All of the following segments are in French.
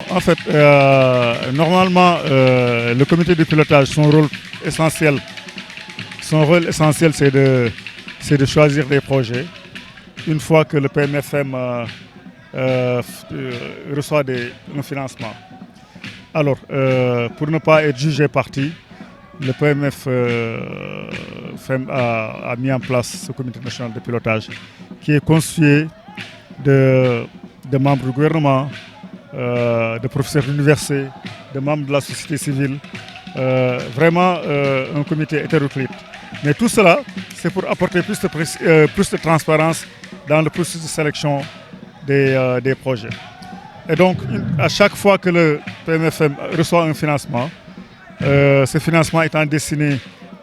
En fait, normalement, le comité de pilotage, son rôle essentiel, c'est de choisir des projets. Une fois que le PMFM reçoit un financement. Alors, pour ne pas être jugé parti, le PMFM a mis en place ce comité national de pilotage qui est constitué de membres du gouvernement, de professeurs d'université, de membres de la société civile, vraiment un comité hétéroclite. Mais tout cela, c'est pour apporter plus de transparence dans le processus de sélection des projets. Et donc, à chaque fois que le PMFM reçoit un financement, ce financement étant destiné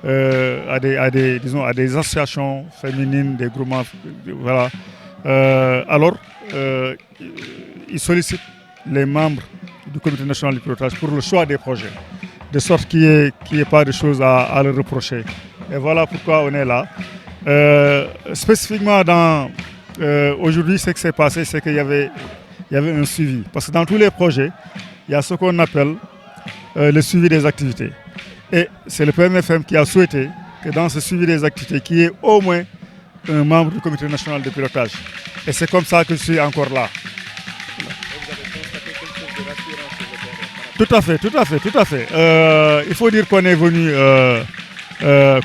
à des associations féminines, des groupements, voilà, alors il sollicite les membres du comité national du pilotage pour le choix des projets, de sorte qu'il n'y ait pas de choses à leur reprocher. Et voilà pourquoi on est là. Spécifiquement aujourd'hui, ce qui s'est passé, c'est qu'il y avait un suivi. Parce que dans tous les projets, il y a ce qu'on appelle le suivi des activités. Et c'est le PMFM qui a souhaité que dans ce suivi des activités, qu'il y ait au moins un membre du comité national de pilotage. Et c'est comme ça que je suis encore là. Tout à fait. Il faut dire qu'on est venu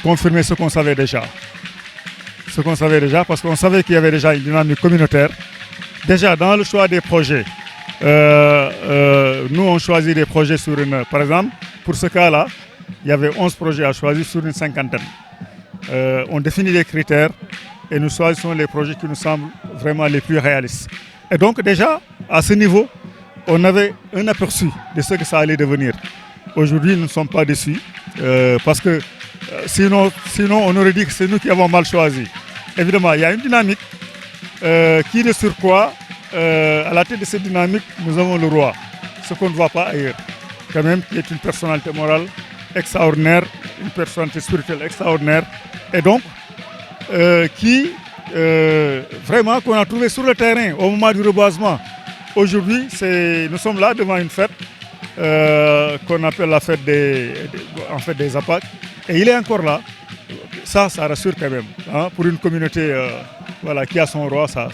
confirmer ce qu'on savait déjà. Parce qu'on savait qu'il y avait déjà une dynamique communautaire. Déjà, dans le choix des projets, nous, on choisit des projets sur par exemple, pour ce cas-là, il y avait 11 projets à choisir sur une cinquantaine. On définit des critères et nous choisissons les projets qui nous semblent vraiment les plus réalistes. Et donc, déjà, à ce niveau, on avait un aperçu de ce que ça allait devenir. Aujourd'hui, nous ne sommes pas déçus, parce que sinon, on aurait dit que c'est nous qui avons mal choisi. Évidemment, il y a une dynamique qui de surcroît, à la tête de cette dynamique, nous avons le roi, ce qu'on ne voit pas ailleurs, quand même, qui est une personnalité morale extraordinaire, une personnalité spirituelle extraordinaire, et donc, vraiment, qu'on a trouvé sur le terrain au moment du reboisement. Aujourd'hui, nous sommes là devant une fête qu'on appelle la fête des APAC, et il est encore là. Ça rassure quand même, hein, pour une communauté qui a son roi. Ça.